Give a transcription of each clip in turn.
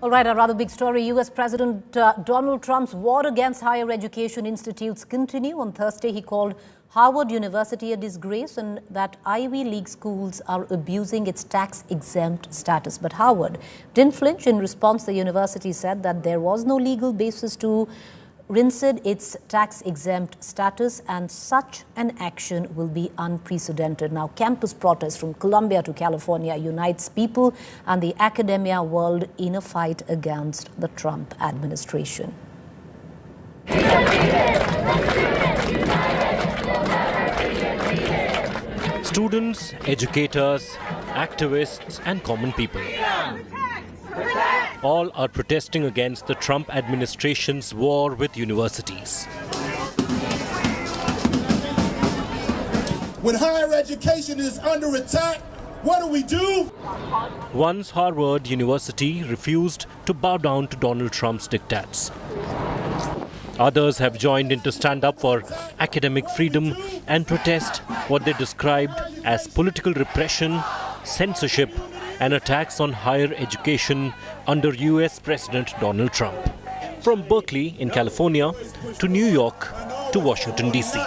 All right, a rather big story. U.S. President Donald Trump's war against higher education institutes continue. On Thursday, he called Harvard University a disgrace and that Ivy League schools are abusing its tax-exempt status. But Harvard didn't flinch. In response, the university said that there was no legal basis to rescind its tax-exempt status, and such an action will be unprecedented. Now, campus protests from Colombia to California unites people and the academia world in a fight against the Trump administration. Students, educators, activists, and common people all are protesting against the Trump administration's war with universities. When higher education is under attack, what do? Once Harvard University refused to bow down to Donald Trump's diktats. Others have joined in to stand up for academic freedom and protest what they described as political repression, censorship, and attacks on higher education under U.S. President Donald Trump. From Berkeley in California to New York to Washington, D.C.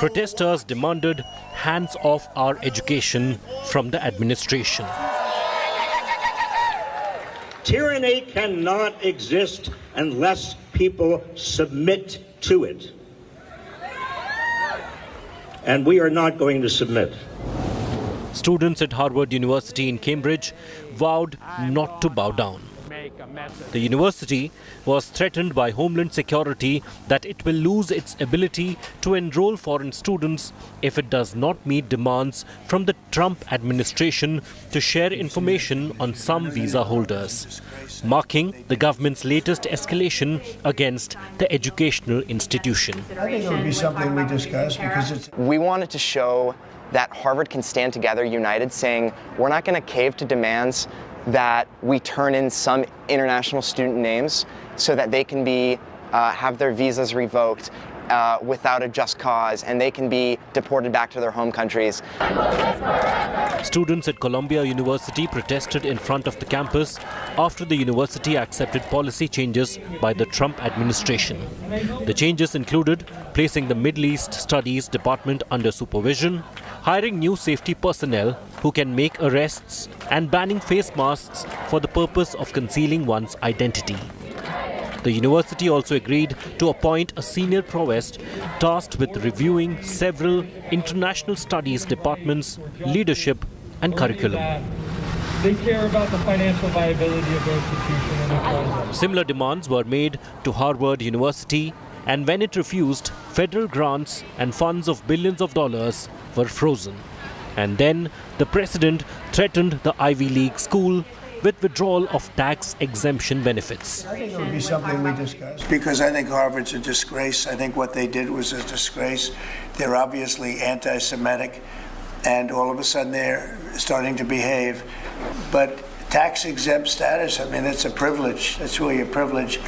Protesters demanded hands off our education from the administration. Tyranny cannot exist unless people submit to it. And we are not going to submit. Students at Harvard University in Cambridge vowed not to bow down. The university was threatened by Homeland Security that it will lose its ability to enroll foreign students if it does not meet demands from the Trump administration to share information on some visa holders, marking the government's latest escalation against the educational institution. I think it would be something we discuss because we wanted to show that Harvard can stand together united, saying we're not going to cave to demands that we turn in some international student names so that they can be have their visas revoked without a just cause, and they can be deported back to their home countries. Students at Columbia University protested in front of the campus after the university accepted policy changes by the Trump administration. The changes included placing the Middle East Studies Department under supervision, hiring new safety personnel who can make arrests, and banning face masks for the purpose of concealing one's identity. The university also agreed to appoint a senior provost tasked with reviewing several international studies departments, leadership, and curriculum. They care about the financial viability of the institution and Similar demands were made to Harvard University, and when it refused, federal grants and funds of billions of dollars were frozen. And then the president threatened the Ivy League school with withdrawal of tax exemption benefits. I think it would be something we discuss. Because I think Harvard's a disgrace. I think what they did was a disgrace. They're obviously anti-Semitic, and all of a sudden they're starting to behave. But tax-exempt status, I mean, it's a privilege. It's really a privilege,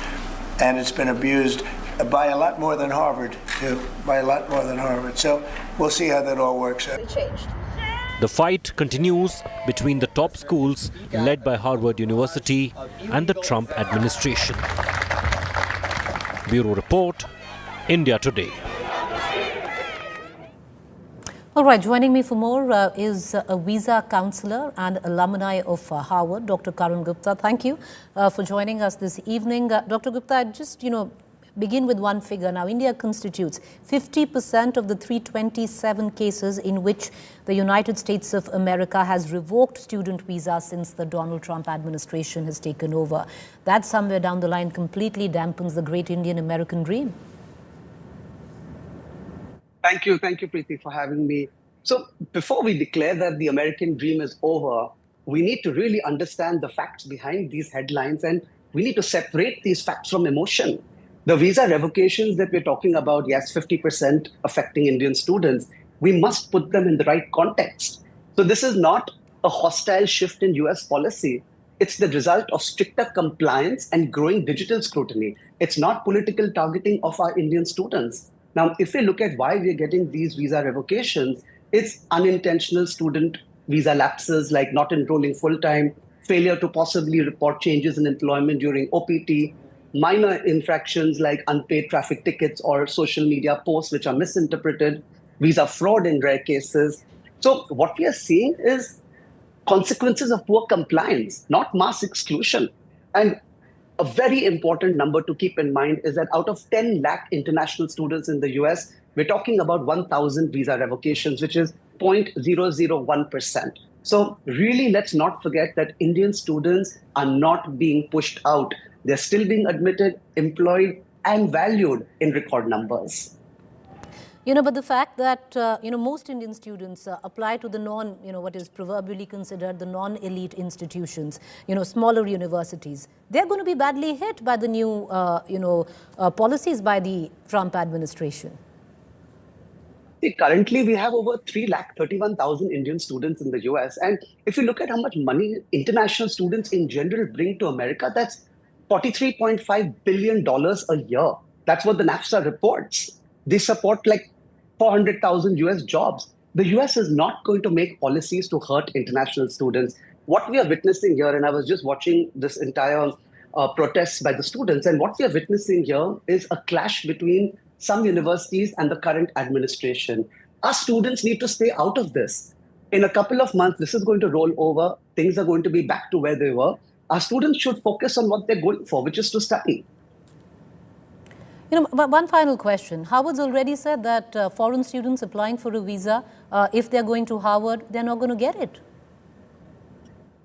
and it's been abused by a lot more than Harvard, too. By a lot more than Harvard. So we'll see how that all works out. The fight continues between the top schools led by Harvard University and the Trump administration. Bureau Report, India Today. All right, joining me for more is a visa counselor and alumni of Harvard, Dr. Karun Gupta. Thank you for joining us this evening. Dr. Gupta, I'd just, begin with one figure. Now, India constitutes 50% of the 327 cases in which the United States of America has revoked student visas since the Donald Trump administration has taken over. That somewhere down the line completely dampens the great Indian American dream. Thank you, Preeti, for having me. So before we declare that the American dream is over, we need to really understand the facts behind these headlines, and we need to separate these facts from emotion. The visa revocations that we're talking about, yes, 50% affecting Indian students, we must put them in the right context. So this is not a hostile shift in US policy. It's the result of stricter compliance and growing digital scrutiny. It's not political targeting of our Indian students. Now, if we look at why we're getting these visa revocations, it's unintentional student visa lapses like not enrolling full-time, failure to possibly report changes in employment during OPT, minor infractions like unpaid traffic tickets or social media posts which are misinterpreted, visa fraud in rare cases. So what we are seeing is consequences of poor compliance, not mass exclusion. And a very important number to keep in mind is that out of 10 lakh international students in the US, we're talking about 1,000 visa revocations, which is 0.001%. So really, let's not forget that Indian students are not being pushed out. They're still being admitted, employed, and valued in record numbers. But the fact that, most Indian students apply to the what is proverbially considered the non-elite institutions, smaller universities, they're going to be badly hit by the new, policies by the Trump administration. See, currently, we have over 331,000 Indian students in the US. And if you look at how much money international students in general bring to America, that's $43.5 billion a year. That's what the NAFTA reports. They support like 400,000 US jobs. The US is not going to make policies to hurt international students. What we are witnessing here, and I was just watching this entire protests by the students, and what we are witnessing here is a clash between some universities and the current administration. Our students need to stay out of this. In a couple of months, this is going to roll over. Things are going to be back to where they were. Our students should focus on what they're going for, which is to study. But one final question. Harvard's already said that foreign students applying for a visa, if they're going to Harvard, they're not going to get it.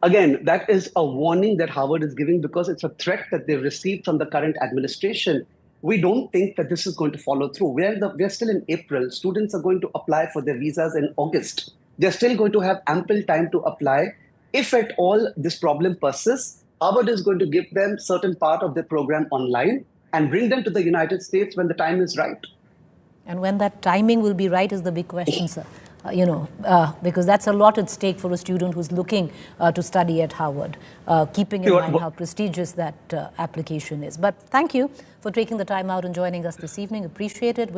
Again, that is a warning that Harvard is giving because it's a threat that they've received from the current administration. We don't think that this is going to follow through. We're still in April. Students are going to apply for their visas in August. They're still going to have ample time to apply. If at all this problem persists, Harvard is going to give them certain part of their program online and bring them to the United States when the time is right. And when that timing will be right is the big question, sir. Because that's a lot at stake for a student who's looking to study at Harvard, keeping in mind how prestigious that application is. But thank you for taking the time out and joining us this evening. Appreciate it.